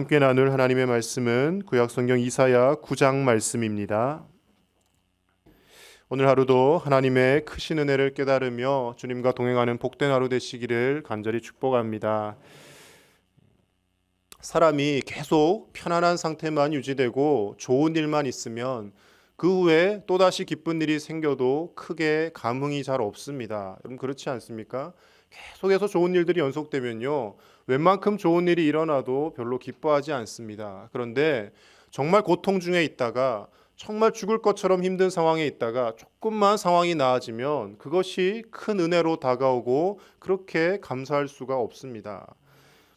함께 나눌 하나님의 말씀은 구약성경 이사야 9장 말씀입니다. 오늘 하루도 하나님의 크신 은혜를 깨달으며 주님과 동행하는 복된 하루 되시기를 간절히 축복합니다. 사람이 계속 편안한 상태만 유지되고 좋은 일만 있으면 그 후에 또다시 기쁜 일이 생겨도 크게 감흥이 잘 없습니다. 여러분 그렇지 않습니까? 계속해서 좋은 일들이 연속되면요, 웬만큼 좋은 일이 일어나도 별로 기뻐하지 않습니다. 그런데 정말 고통 중에 있다가, 정말 죽을 것처럼 힘든 상황에 있다가 조금만 상황이 나아지면 그것이 큰 은혜로 다가오고 그렇게 감사할 수가 없습니다.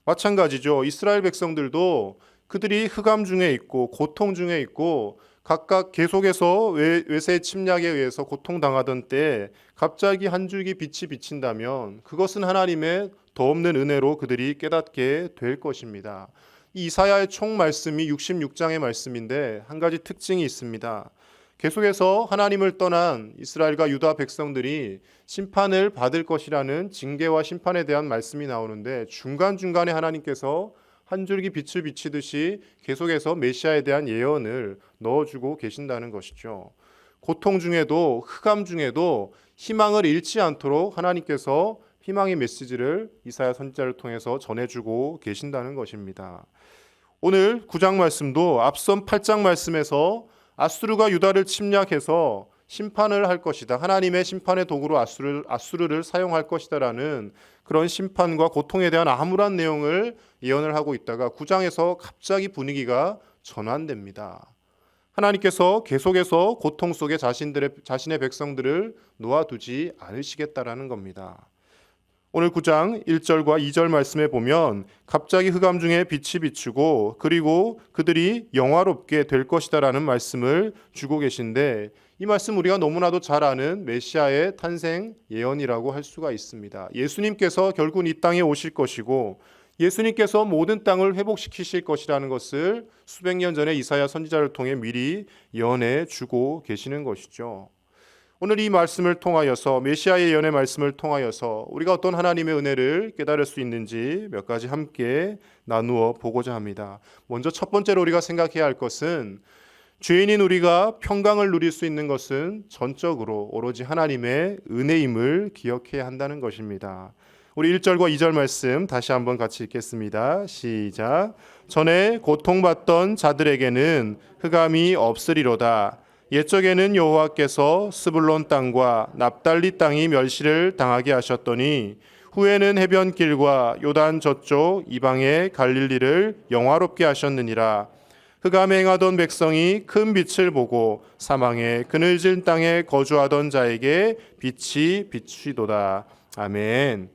마찬가지죠. 이스라엘 백성들도 그들이 흑암 중에 있고 고통 중에 있고 각각 계속해서 외세의 침략에 의해서 고통당하던 때 갑자기 한 줄기 빛이 비친다면 그것은 하나님의 더없는 은혜로 그들이 깨닫게 될 것입니다. 이 이사야의 총 말씀이 66장의 말씀인데 한 가지 특징이 있습니다. 계속해서 하나님을 떠난 이스라엘과 유다 백성들이 심판을 받을 것이라는 징계와 심판에 대한 말씀이 나오는데 중간중간에 하나님께서 한 줄기 빛을 비치듯이 계속해서 메시아에 대한 예언을 넣어주고 계신다는 것이죠. 고통 중에도 흑암 중에도 희망을 잃지 않도록 하나님께서 희망의 메시지를 이사야 선지자를 통해서 전해주고 계신다는 것입니다. 오늘 9장 말씀도 앞선 8장 말씀에서 아수르가 유다를 침략해서 심판을 할 것이다, 하나님의 심판의 도구로 아수르를 사용할 것이다라는 그런 심판과 고통에 대한 암울한 내용을 예언을 하고 있다가 9장에서 갑자기 분위기가 전환됩니다. 하나님께서 계속해서 고통 속에 자신의 백성들을 놓아두지 않으시겠다라는 겁니다. 오늘 9장 1절과 2절 말씀에 보면 갑자기 흑암 중에 빛이 비추고 그리고 그들이 영화롭게 될 것이다라는 말씀을 주고 계신데, 이 말씀 우리가 너무나도 잘 아는 메시아의 탄생 예언이라고 할 수가 있습니다. 예수님께서 결국 이 땅에 오실 것이고 예수님께서 모든 땅을 회복시키실 것이라는 것을 수백 년 전에 이사야 선지자를 통해 미리 예언해 주고 계시는 것이죠. 오늘 이 말씀을 통하여서, 메시아의 예언의 말씀을 통하여서 우리가 어떤 하나님의 은혜를 깨달을 수 있는지 몇 가지 함께 나누어 보고자 합니다. 먼저 첫 번째로 우리가 생각해야 할 것은, 죄인인 우리가 평강을 누릴 수 있는 것은 전적으로 오로지 하나님의 은혜임을 기억해야 한다는 것입니다. 우리 1절과 2절 말씀 다시 한번 같이 읽겠습니다. 시작. 전에 고통받던 자들에게는 흑암이 없으리로다. 옛적에는 여호와께서 스불론 땅과 납달리 땅이 멸시를 당하게 하셨더니 후에는 해변길과 요단 저쪽 이방의 갈릴리를 영화롭게 하셨느니라. 흑암에 행하던 백성이 큰 빛을 보고 사망의 그늘진 땅에 거주하던 자에게 빛이 비추이도다. 아멘.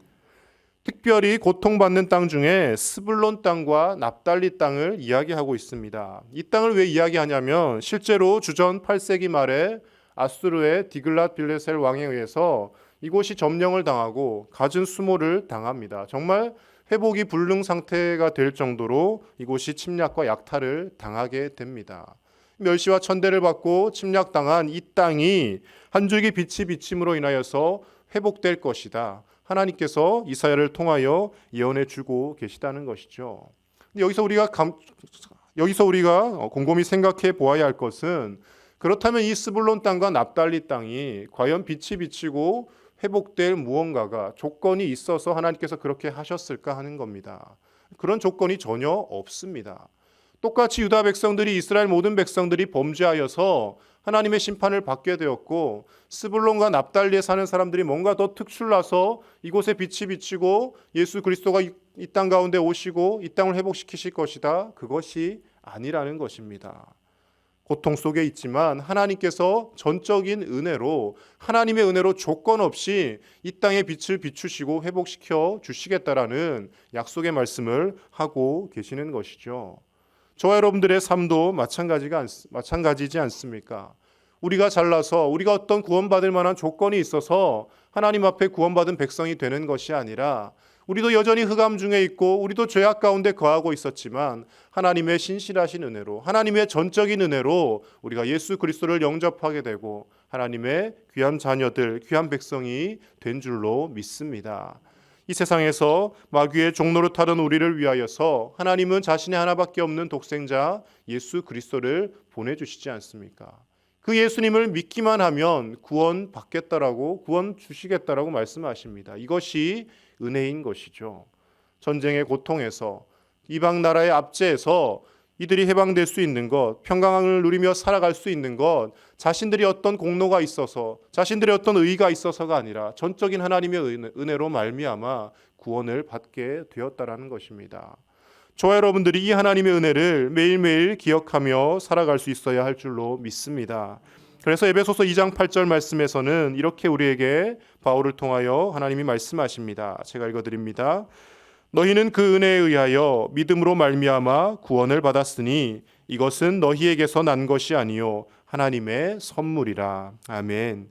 특별히 고통받는 땅 중에 스불론 땅과 납달리 땅을 이야기하고 있습니다. 이 땅을 왜 이야기하냐면 실제로 주전 8세기 말에 아수르의 디글랏 빌레셀 왕에 의해서 이곳이 점령을 당하고 갖은 수모를 당합니다. 정말 회복이 불능 상태가 될 정도로 이곳이 침략과 약탈을 당하게 됩니다. 멸시와 천대를 받고 침략당한 이 땅이 한 줄기 빛이 비침으로 인하여서 회복될 것이다, 하나님께서 이사야를 통하여 예언해 주고 계시다는 것이죠. 근데 여기서 우리가 곰곰이 생각해 보아야 할 것은, 그렇다면 이 스불론 땅과 납달리 땅이 과연 빛이 비치고 회복될 무언가가 조건이 있어서 하나님께서 그렇게 하셨을까 하는 겁니다. 그런 조건이 전혀 없습니다. 똑같이 유다 백성들이, 이스라엘 모든 백성들이 범죄하여서 하나님의 심판을 받게 되었고, 스불론과 납달리에 사는 사람들이 뭔가 더 특출나서 이곳에 빛이 비치고 예수 그리스도가 이 땅 가운데 오시고 이 땅을 회복시키실 것이다, 그것이 아니라는 것입니다. 고통 속에 있지만 하나님께서 전적인 은혜로, 하나님의 은혜로 조건 없이 이 땅에 빛을 비추시고 회복시켜 주시겠다라는 약속의 말씀을 하고 계시는 것이죠. 저와 여러분들의 삶도 마찬가지지 않습니까? 우리가 잘나서, 우리가 어떤 구원받을 만한 조건이 있어서 하나님 앞에 구원받은 백성이 되는 것이 아니라, 우리도 여전히 흑암 중에 있고 우리도 죄악 가운데 거하고 있었지만 하나님의 신실하신 은혜로, 하나님의 전적인 은혜로 우리가 예수 그리스도를 영접하게 되고 하나님의 귀한 자녀들, 귀한 백성이 된 줄로 믿습니다. 이 세상에서 마귀의 종노릇하던 우리를 위하여서 하나님은 자신의 하나밖에 없는 독생자 예수 그리스도를 보내주시지 않습니까? 그 예수님을 믿기만 하면 구원 받겠다라고, 구원 주시겠다라고 말씀하십니다. 이것이 은혜인 것이죠. 전쟁의 고통에서, 이방 나라의 압제에서 이들이 해방될 수 있는 것, 평강을 누리며 살아갈 수 있는 것, 자신들이 어떤 공로가 있어서, 자신들의 어떤 의의가 있어서가 아니라 전적인 하나님의 은혜로 말미암아 구원을 받게 되었다라는 것입니다. 저와 여러분들이 이 하나님의 은혜를 매일매일 기억하며 살아갈 수 있어야 할 줄로 믿습니다. 그래서 에베소서 2장 8절 말씀에서는 이렇게 우리에게 바울을 통하여 하나님이 말씀하십니다. 제가 읽어드립니다. 너희는 그 은혜에 의하여 믿음으로 말미암아 구원을 받았으니 이것은 너희에게서 난 것이 아니요 하나님의 선물이라. 아멘.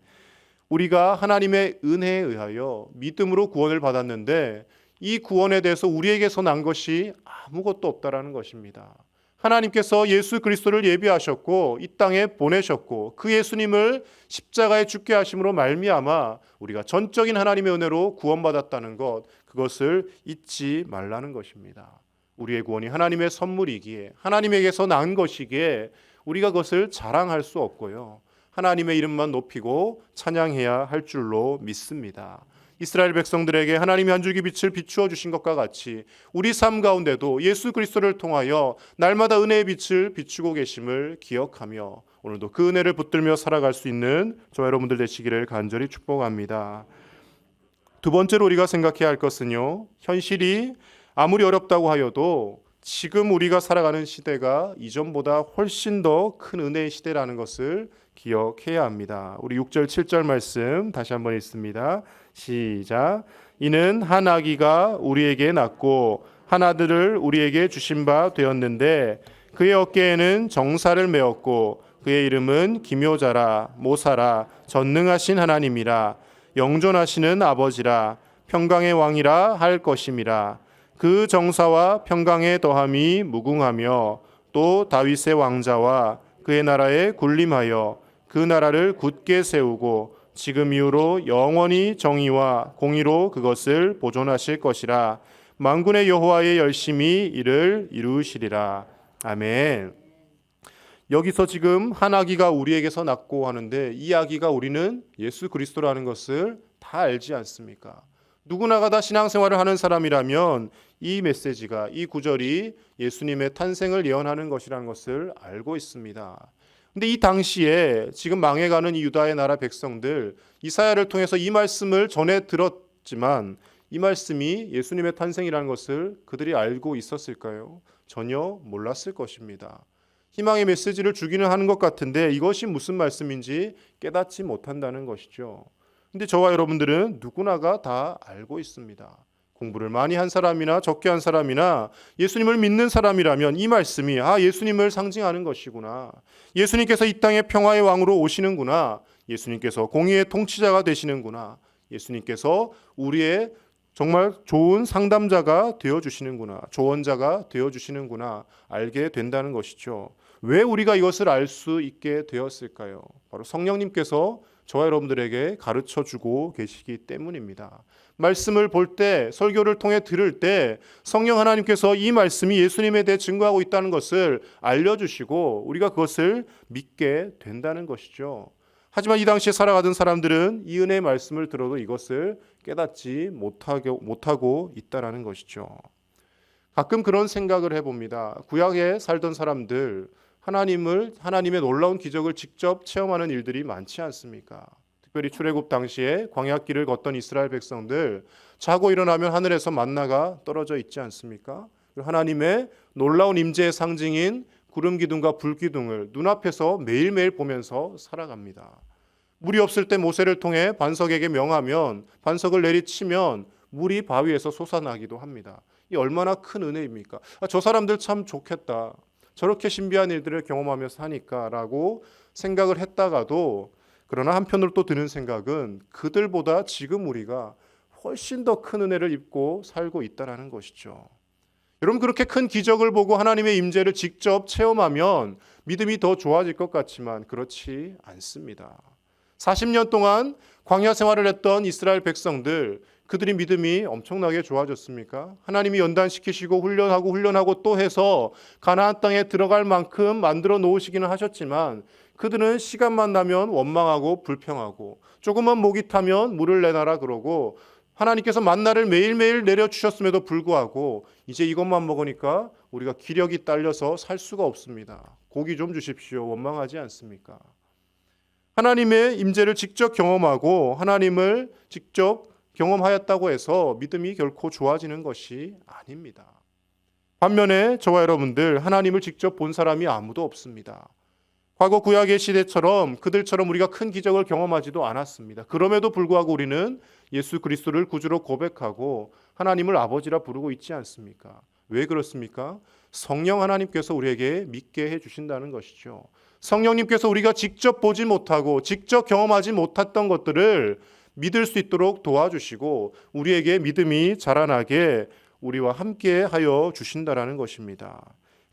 우리가 하나님의 은혜에 의하여 믿음으로 구원을 받았는데 이 구원에 대해서 우리에게서 난 것이 아무것도 없다라는 것입니다. 하나님께서 예수 그리스도를 예비하셨고 이 땅에 보내셨고 그 예수님을 십자가에 죽게 하심으로 말미암아 우리가 전적인 하나님의 은혜로 구원받았다는 것, 그것을 잊지 말라는 것입니다. 우리의 구원이 하나님의 선물이기에, 하나님에게서 난 것이기에 우리가 그것을 자랑할 수 없고요, 하나님의 이름만 높이고 찬양해야 할 줄로 믿습니다. 이스라엘 백성들에게 하나님이 한 줄기 빛을 비추어 주신 것과 같이 우리 삶 가운데도 예수 그리스도를 통하여 날마다 은혜의 빛을 비추고 계심을 기억하며 오늘도 그 은혜를 붙들며 살아갈 수 있는 저와 여러분들 되시기를 간절히 축복합니다. 두 번째로 우리가 생각해야 할 것은요, 현실이 아무리 어렵다고 하여도 지금 우리가 살아가는 시대가 이전보다 훨씬 더 큰 은혜의 시대라는 것을 기억해야 합니다. 우리 6절 7절 말씀 다시 한번 읽습니다. 시작. 이는 한 아기가 우리에게 낳고 한 아들을 우리에게 주신 바 되었는데 그의 어깨에는 정사를 메었고 그의 이름은 기묘자라 모사라 전능하신 하나님이라 영존하시는 아버지라 평강의 왕이라 할 것임이라. 그 정사와 평강의 더함이 무궁하며 또 다윗의 왕자와 그의 나라에 군림하여 그 나라를 굳게 세우고 지금 이후로 영원히 정의와 공의로 그것을 보존하실 것이라. 만군의 여호와의 열심히 이를 이루시리라. 아멘. 여기서 지금 한 아기가 우리에게서 낳고 하는데 이 아기가 우리는 예수 그리스도라는 것을 다 알지 않습니까? 누구나가 다 신앙생활을 하는 사람이라면 이 메시지가, 이 구절이 예수님의 탄생을 예언하는 것이라는 것을 알고 있습니다. 근데 이 당시에 지금 망해가는 이 유다의 나라 백성들, 이사야를 통해서 이 말씀을 전해 들었지만 이 말씀이 예수님의 탄생이라는 것을 그들이 알고 있었을까요? 전혀 몰랐을 것입니다. 희망의 메시지를 주기는 하는 것 같은데 이것이 무슨 말씀인지 깨닫지 못한다는 것이죠. 근데 저와 여러분들은 누구나가 다 알고 있습니다. 공부를 많이 한 사람이나 적게 한 사람이나 예수님을 믿는 사람이라면 이 말씀이 예수님을 상징하는 것이구나. 예수님께서 이 땅의 평화의 왕으로 오시는구나. 예수님께서 공의의 통치자가 되시는구나. 예수님께서 우리의 정말 좋은 상담자가 되어주시는구나. 조언자가 되어주시는구나. 알게 된다는 것이죠. 왜 우리가 이것을 알 수 있게 되었을까요? 바로 성령님께서 저와 여러분들에게 가르쳐주고 계시기 때문입니다. 말씀을 볼 때, 설교를 통해 들을 때 성령 하나님께서 이 말씀이 예수님에 대해 증거하고 있다는 것을 알려주시고 우리가 그것을 믿게 된다는 것이죠. 하지만 이 당시에 살아가던 사람들은 이 은혜의 말씀을 들어도 이것을 깨닫지 못하고 있다는 것이죠. 가끔 그런 생각을 해봅니다. 구약에 살던 사람들, 하나님의 놀라운 기적을 직접 체험하는 일들이 많지 않습니까? 특별히 출애굽 당시에 광야길을 걷던 이스라엘 백성들, 자고 일어나면 하늘에서 만나가 떨어져 있지 않습니까? 하나님의 놀라운 임재의 상징인 구름 기둥과 불 기둥을 눈앞에서 매일매일 보면서 살아갑니다. 물이 없을 때 모세를 통해 반석에게 명하면, 반석을 내리치면 물이 바위에서 솟아나기도 합니다. 이 얼마나 큰 은혜입니까? 저 사람들 참 좋겠다. 저렇게 신비한 일들을 경험하며 사니까 라고 생각을 했다가도, 그러나 한편으로 또 드는 생각은 그들보다 지금 우리가 훨씬 더 큰 은혜를 입고 살고 있다는 것이죠. 여러분, 그렇게 큰 기적을 보고 하나님의 임재를 직접 체험하면 믿음이 더 좋아질 것 같지만 그렇지 않습니다. 40년 동안 광야 생활을 했던 이스라엘 백성들, 그들이 믿음이 엄청나게 좋아졌습니까? 하나님이 연단시키시고 훈련하고 또 해서 가나안 땅에 들어갈 만큼 만들어 놓으시기는 하셨지만 그들은 시간만 나면 원망하고 불평하고 조금만 목이 타면 물을 내놔라 그러고 하나님께서 만나를 매일매일 내려주셨음에도 불구하고 이제 이것만 먹으니까 우리가 기력이 딸려서 살 수가 없습니다. 고기 좀 주십시오. 원망하지 않습니까? 하나님의 임재를 직접 경험하고 하나님을 직접 경험하였다고 해서 믿음이 결코 좋아지는 것이 아닙니다. 반면에 저와 여러분들 하나님을 직접 본 사람이 아무도 없습니다. 과거 구약의 시대처럼 그들처럼 우리가 큰 기적을 경험하지도 않았습니다. 그럼에도 불구하고 우리는 예수 그리스도를 구주로 고백하고 하나님을 아버지라 부르고 있지 않습니까? 왜 그렇습니까? 성령 하나님께서 우리에게 믿게 해주신다는 것이죠. 성령님께서 우리가 직접 보지 못하고 직접 경험하지 못했던 것들을 믿을 수 있도록 도와주시고 우리에게 믿음이 자라나게 우리와 함께 하여 주신다라는 것입니다.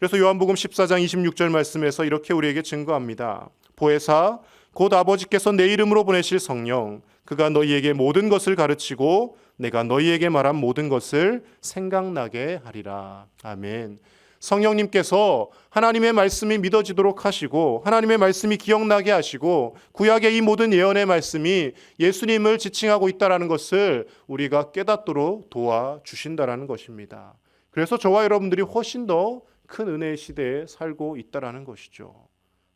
그래서 요한복음 14장 26절 말씀에서 이렇게 우리에게 증거합니다. 보혜사 곧 아버지께서 내 이름으로 보내실 성령 그가 너희에게 모든 것을 가르치고 내가 너희에게 말한 모든 것을 생각나게 하리라. 아멘. 성령님께서 하나님의 말씀이 믿어지도록 하시고 하나님의 말씀이 기억나게 하시고 구약의 이 모든 예언의 말씀이 예수님을 지칭하고 있다는 것을 우리가 깨닫도록 도와주신다는 것입니다. 그래서 저와 여러분들이 훨씬 더 큰 은혜의 시대에 살고 있다는 것이죠.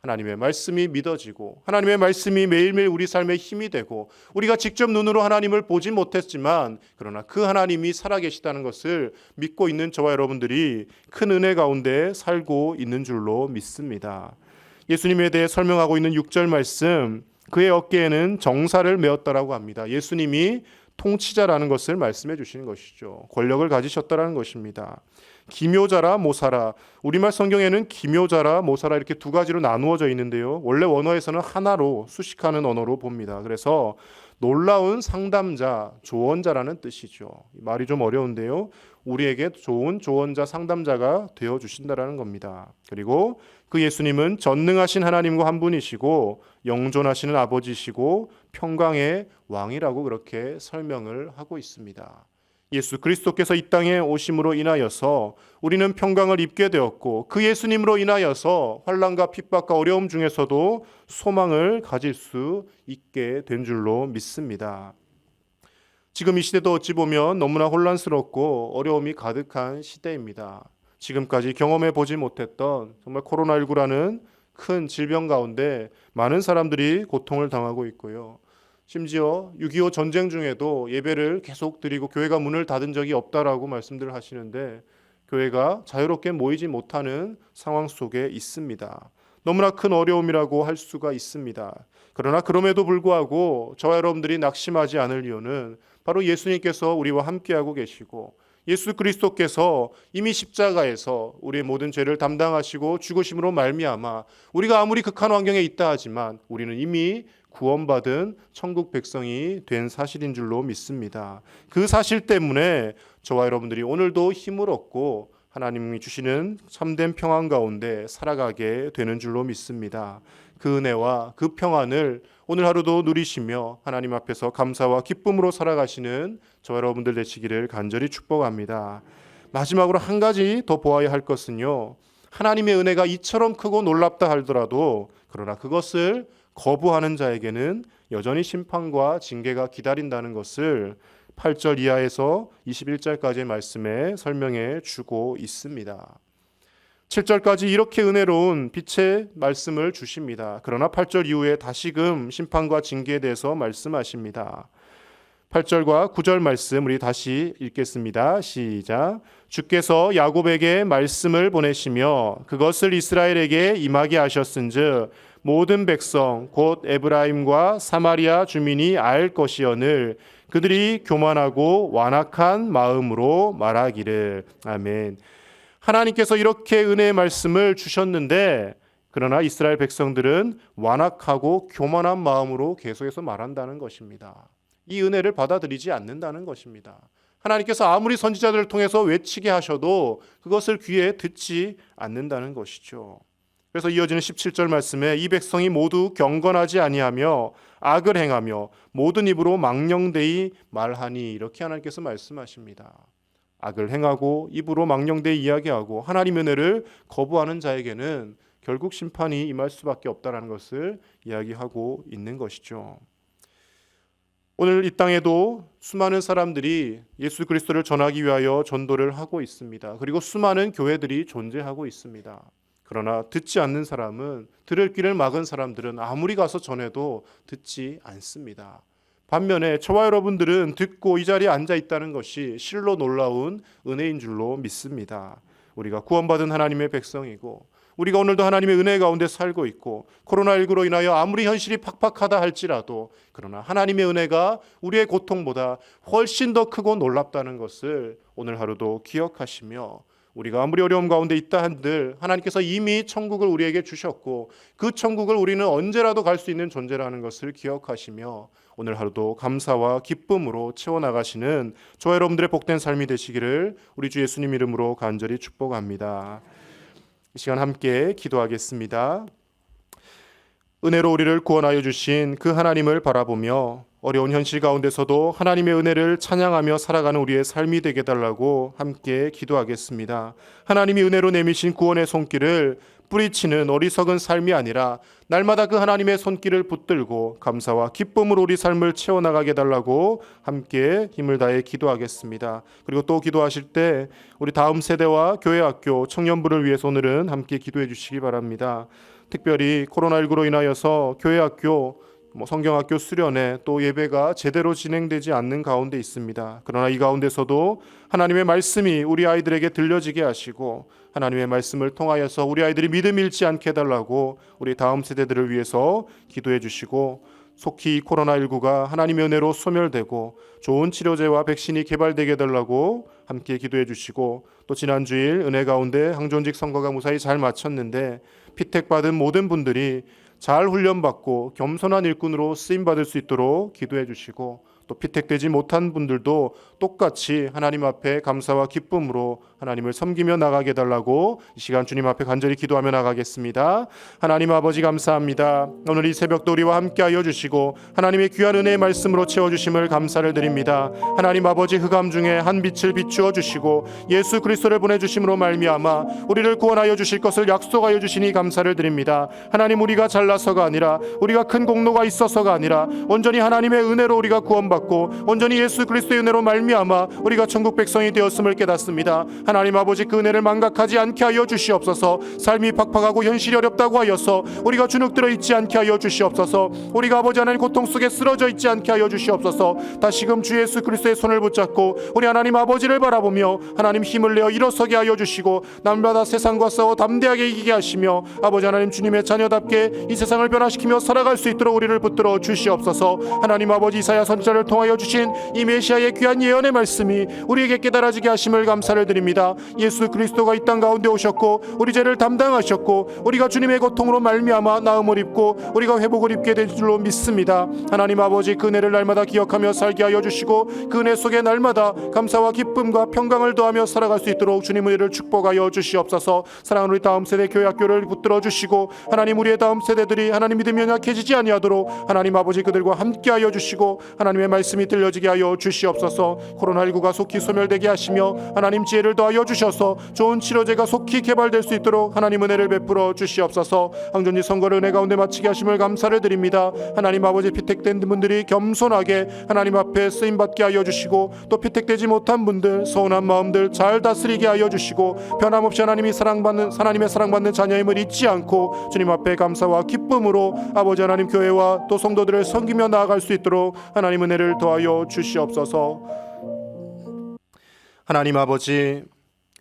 하나님의 말씀이 믿어지고 하나님의 말씀이 매일매일 우리 삶의 힘이 되고 우리가 직접 눈으로 하나님을 보지 못했지만 그러나 그 하나님이 살아계시다는 것을 믿고 있는 저와 여러분들이 큰 은혜 가운데 살고 있는 줄로 믿습니다. 예수님에 대해 설명하고 있는 6절 말씀, 그의 어깨에는 정사를 메었다라고 합니다. 예수님이 통치자라는 것을 말씀해 주시는 것이죠. 권력을 가지셨다라는 것입니다. 기묘자라 모사라, 우리말 성경에는 기묘자라 모사라 이렇게 두 가지로 나누어져 있는데요. 원래 원어에서는 하나로 수식하는 언어로 봅니다. 그래서 놀라운 상담자, 조언자라는 뜻이죠. 말이 좀 어려운데요. 우리에게 좋은 조언자, 상담자가 되어주신다라는 겁니다. 그리고 그 예수님은 전능하신 하나님과 한 분이시고 영존하시는 아버지시고 평강의 왕이라고 그렇게 설명을 하고 있습니다. 예수 그리스도께서 이 땅에 오심으로 인하여서 우리는 평강을 입게 되었고 그 예수님으로 인하여서 환난과 핍박과 어려움 중에서도 소망을 가질 수 있게 된 줄로 믿습니다. 지금 이 시대도 어찌 보면 너무나 혼란스럽고 어려움이 가득한 시대입니다. 지금까지 경험해 보지 못했던 정말 코로나19라는 큰 질병 가운데 많은 사람들이 고통을 당하고 있고요. 심지어 6.25 전쟁 중에도 예배를 계속 드리고 교회가 문을 닫은 적이 없다라고 말씀들을 하시는데 교회가 자유롭게 모이지 못하는 상황 속에 있습니다. 너무나 큰 어려움이라고 할 수가 있습니다. 그러나 그럼에도 불구하고 저와 여러분들이 낙심하지 않을 이유는 바로 예수님께서 우리와 함께하고 계시고 예수 그리스도께서 이미 십자가에서 우리의 모든 죄를 담당하시고 죽으심으로 말미암아 우리가 아무리 극한 환경에 있다 하지만 우리는 이미 구원받은 천국 백성이 된 사실인 줄로 믿습니다. 그 사실 때문에 저와 여러분들이 오늘도 힘을 얻고 하나님이 주시는 참된 평안 가운데 살아가게 되는 줄로 믿습니다. 그 은혜와 그 평안을 오늘 하루도 누리시며 하나님 앞에서 감사와 기쁨으로 살아가시는 저와 여러분들 되시기를 간절히 축복합니다. 마지막으로 한 가지 더 보아야 할 것은요. 하나님의 은혜가 이처럼 크고 놀랍다 하더라도 그러나 그것을 거부하는 자에게는 여전히 심판과 징계가 기다린다는 것을 8절 이하에서 21절까지의 말씀에 설명해 주고 있습니다. 7절까지 이렇게 은혜로운 빛의 말씀을 주십니다. 그러나 8절 이후에 다시금 심판과 징계에 대해서 말씀하십니다. 8절과 9절 말씀 우리 다시 읽겠습니다. 시작. 주께서 야곱에게 말씀을 보내시며 그것을 이스라엘에게 임하게 하셨은즉 모든 백성 곧 에브라임과 사마리아 주민이 알 것이오늘 그들이 교만하고 완악한 마음으로 말하기를. 아멘. 하나님께서 이렇게 은혜의 말씀을 주셨는데 그러나 이스라엘 백성들은 완악하고 교만한 마음으로 계속해서 말한다는 것입니다. 이 은혜를 받아들이지 않는다는 것입니다. 하나님께서 아무리 선지자들을 통해서 외치게 하셔도 그것을 귀에 듣지 않는다는 것이죠. 그래서 이어지는 17절 말씀에 이 백성이 모두 경건하지 아니하며 악을 행하며 모든 입으로 망령되이 말하니, 이렇게 하나님께서 말씀하십니다. 악을 행하고 입으로 망령되이 이야기하고 하나님의 은혜를 거부하는 자에게는 결국 심판이 임할 수밖에 없다는 것을 이야기하고 있는 것이죠. 오늘 이 땅에도 수많은 사람들이 예수 그리스도를 전하기 위하여 전도를 하고 있습니다. 그리고 수많은 교회들이 존재하고 있습니다. 그러나 듣지 않는 사람은, 들을 귀를 막은 사람들은 아무리 가서 전해도 듣지 않습니다. 반면에 저와 여러분들은 듣고 이 자리에 앉아 있다는 것이 실로 놀라운 은혜인 줄로 믿습니다. 우리가 구원받은 하나님의 백성이고, 우리가 오늘도 하나님의 은혜 가운데 살고 있고, 코로나19로 인하여 아무리 현실이 팍팍하다 할지라도 그러나 하나님의 은혜가 우리의 고통보다 훨씬 더 크고 놀랍다는 것을 오늘 하루도 기억하시며, 우리가 아무리 어려움 가운데 있다 한들 하나님께서 이미 천국을 우리에게 주셨고 그 천국을 우리는 언제라도 갈 수 있는 존재라는 것을 기억하시며 오늘 하루도 감사와 기쁨으로 채워나가시는 저와 여러분들의 복된 삶이 되시기를 우리 주 예수님 이름으로 간절히 축복합니다. 이 시간 함께 기도하겠습니다. 은혜로 우리를 구원하여 주신 그 하나님을 바라보며 어려운 현실 가운데서도 하나님의 은혜를 찬양하며 살아가는 우리의 삶이 되게 달라고 함께 기도하겠습니다. 하나님이 은혜로 내미신 구원의 손길을 뿌리치는 어리석은 삶이 아니라 날마다 그 하나님의 손길을 붙들고 감사와 기쁨으로 우리 삶을 채워나가게 달라고 함께 힘을 다해 기도하겠습니다. 그리고 또 기도하실 때 우리 다음 세대와 교회, 학교, 청년부를 위해서 오늘은 함께 기도해 주시기 바랍니다. 특별히 코로나19로 인하여서 교회, 학교, 성경학교 수련회 또 예배가 제대로 진행되지 않는 가운데 있습니다. 그러나 이 가운데서도 하나님의 말씀이 우리 아이들에게 들려지게 하시고 하나님의 말씀을 통하여서 우리 아이들이 믿음 잃지 않게 해달라고 우리 다음 세대들을 위해서 기도해 주시고, 속히 코로나19가 하나님의 은혜로 소멸되고 좋은 치료제와 백신이 개발되게 해달라고 함께 기도해 주시고, 또 지난 주일 은혜 가운데 항존직 선거가 무사히 잘 마쳤는데 피택받은 모든 분들이 잘 훈련받고 겸손한 일꾼으로 쓰임받을 수 있도록 기도해 주시고, 또 피택되지 못한 분들도 똑같이 하나님 앞에 감사와 기쁨으로 하나님을 섬기며 나가게 해달라고 이 시간 주님 앞에 간절히 기도하며 나가겠습니다. 하나님 아버지 감사합니다. 오늘 이 새벽도 우리와 함께하여 주시고 하나님의 귀한 은혜의 말씀으로 채워주심을 감사를 드립니다. 하나님 아버지 흑암 중에 한 빛을 비추어 주시고 예수 그리스도를 보내주심으로 말미암아 우리를 구원하여 주실 것을 약속하여 주시니 감사를 드립니다. 하나님, 우리가 잘나서가 아니라 우리가 큰 공로가 있어서가 아니라 온전히 하나님의 은혜로 우리가 구원받고 온전히 예수 그리스도의 은혜로 말미암아 우리가 천국 백성이 되었음을 깨닫습니다. 하나님 아버지, 그 은혜를 망각하지 않게 하여 주시옵소서. 삶이 팍팍하고 현실이 어렵다고 하여서 우리가 주눅들어 있지 않게 하여 주시옵소서. 우리가 아버지 하나님 고통 속에 쓰러져 있지 않게 하여 주시옵소서. 다시금 주 예수 그리스도의 손을 붙잡고 우리 하나님 아버지를 바라보며 하나님 힘을 내어 일어서게 하여 주시고 날마다 세상과 싸워 담대하게 이기게 하시며 아버지 하나님 주님의 자녀답게 이 세상을 변화시키며 살아갈 수 있도록 우리를 붙들어 주시옵소서. 하나님 아버지, 이사야 선지자를 통하여 주신 이 메시아의 귀한 예언의 말씀이 우리에게 깨달아지게 하심을 감사를 드립니다. 예수 그리스도가 이 땅 가운데 오셨고 우리 죄를 담당하셨고 우리가 주님의 고통으로 말미암아 나음을 입고 우리가 회복을 입게 된 줄로 믿습니다. 하나님 아버지, 그 은혜를 날마다 기억하며 살게 하여 주시고 그 은혜 속에 날마다 감사와 기쁨과 평강을 더하며 살아갈 수 있도록 주님의 은혜를 축복하여 주시옵소서. 사랑하는 우리 다음 세대 교회, 학교를 붙들어 주시고 하나님, 우리의 다음 세대들이 하나님 믿음이 연약해지지 아니하도록 하나님 아버지 그들과 함께하여 주시고 하나님의 말씀이 들려지게 하여 주시옵소서. 코로나19가 속히 소멸되게 하시며 하나님 지혜를 더하여 주셔서 좋은 치료제가 속히 개발될 수 있도록 하나님 은혜를 베풀어 주시옵소서. 항존지 선거를 은혜 가운데 마치게 하심을 감사를 드립니다. 하나님 아버지, 피택된 분들이 겸손하게 하나님 앞에 쓰임받게 하여 주시고 또 피택되지 못한 분들, 서운한 마음들 잘 다스리게 하여 주시고 변함없이 하나님의 사랑받는 자녀임을 잊지 않고 주님 앞에 감사와 기쁨으로 아버지 하나님 교회와 또 성도들을 섬기며 나아갈 수 있도록 하나님 은혜를 더하여 주시옵소서. 하나님 아버지,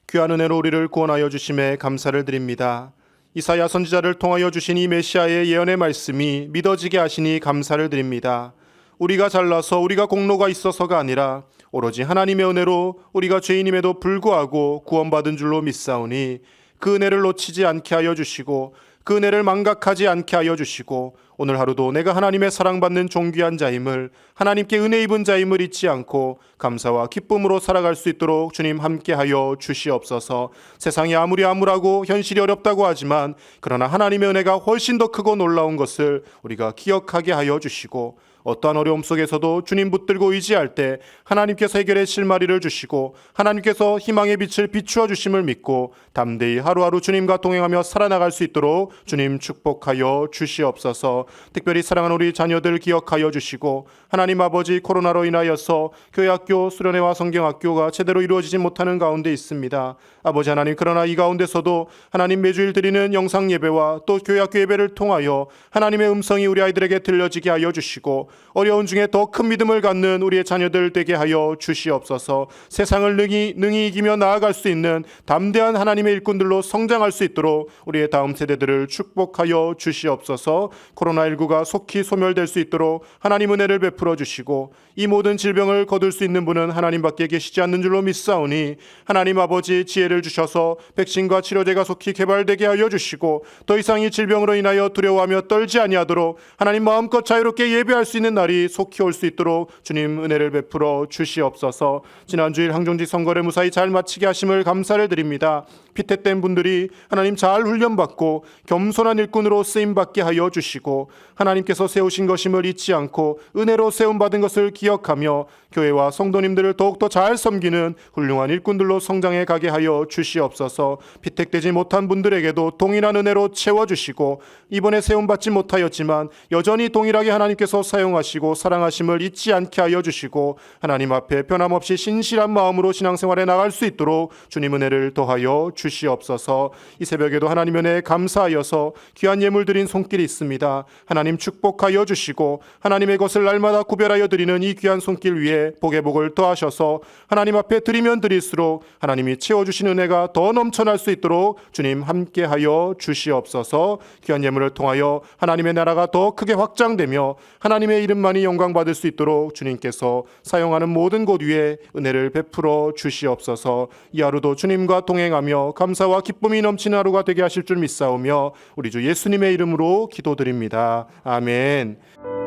귀한 은혜로 우리를 구원하여 주심에 감사를 드립니다. 이사야 선지자를 통하여 주신 이 메시아의 예언의 말씀이 믿어지게 하시니 감사를 드립니다. 우리가 잘나서 우리가 공로가 있어서가 아니라 오로지 하나님의 은혜로 우리가 죄인임에도 불구하고 구원받은 줄로 믿사오니 그 은혜를 놓치지 않게 하여 주시고 그 은혜를 망각하지 않게 하여 주시고 오늘 하루도 내가 하나님의 사랑받는 존귀한 자임을, 하나님께 은혜 입은 자임을 잊지 않고 감사와 기쁨으로 살아갈 수 있도록 주님 함께하여 주시옵소서. 세상이 아무리 암울하고 현실이 어렵다고 하지만 그러나 하나님의 은혜가 훨씬 더 크고 놀라운 것을 우리가 기억하게 하여 주시고, 어떠한 어려움 속에서도 주님 붙들고 의지할 때 하나님께서 해결의 실마리를 주시고 하나님께서 희망의 빛을 비추어 주심을 믿고 담대히 하루하루 주님과 동행하며 살아나갈 수 있도록 주님 축복하여 주시옵소서. 특별히 사랑하는 우리 자녀들 기억하여 주시고, 하나님 아버지, 코로나로 인하여서 교회학교, 수련회와 성경학교가 제대로 이루어지지 못하는 가운데 있습니다. 아버지 하나님, 그러나 이 가운데서도 하나님 매주일 드리는 영상 예배와 또 교회학교 예배를 통하여 하나님의 음성이 우리 아이들에게 들려지게 하여 주시고, 어려운 중에 더 큰 믿음을 갖는 우리의 자녀들 되게 하여 주시옵소서. 세상을 능히 이기며 나아갈 수 있는 담대한 하나님의 일꾼들로 성장할 수 있도록 우리의 다음 세대들을 축복하여 주시옵소서. 코로나19가 속히 소멸될 수 있도록 하나님 은혜를 베풀어 주시고, 이 모든 질병을 거둘 수 있는 분은 하나님밖에 계시지 않는 줄로 믿사오니 하나님 아버지, 지혜를 주셔서 백신과 치료제가 속히 개발되게 하여 주시고, 더 이상 이 질병으로 인하여 두려워하며 떨지 아니하도록 하나님 마음껏 자유롭게 예배할 수 있는 날이 속히 올 수 있도록 주님 은혜를 베풀어 주시옵소서. 지난 주일 항정직 선거를 무사히 잘 마치게 하심을 감사를 드립니다. 피택된 분들이 하나님 잘 훈련받고 겸손한 일꾼으로 쓰임받게 하여 주시고, 하나님께서 세우신 것임을 잊지 않고 은혜로 세움받은 것을 기억하며 교회와 성도님들을 더욱더 잘 섬기는 훌륭한 일꾼들로 성장해 가게 하여 주시옵소서. 피택되지 못한 분들에게도 동일한 은혜로 채워주시고, 이번에 세움받지 못하였지만 여전히 동일하게 하나님께서 사용하시고 사랑하심을 잊지 않게 하여 주시고, 하나님 앞에 변함없이 신실한 마음으로 신앙생활에 나갈 수 있도록 주님 은혜를 더하여 주시옵소서. 이 새벽에도 하나님 은혜에 감사하여서 귀한 예물 드린 손길이 있습니다. 하나님 축복하여 주시고, 하나님의 것을 날마다 구별하여 드리는 이 귀한 손길 위에 복의 복을 더하셔서 하나님 앞에 드리면 드릴수록 하나님이 채워주신 은혜가 더 넘쳐날 수 있도록 주님 함께하여 주시옵소서. 귀한 예물을 통하여 하나님의 나라가 더 크게 확장되며 하나님의 이름만이 영광받을 수 있도록 주님께서 사용하는 모든 곳 위에 은혜를 베풀어 주시옵소서. 이 하루도 주님과 동행하며 감사와 기쁨이 넘치는 하루가 되게 하실 줄 믿사오며 우리 주 예수님의 이름으로 기도드립니다. 아멘.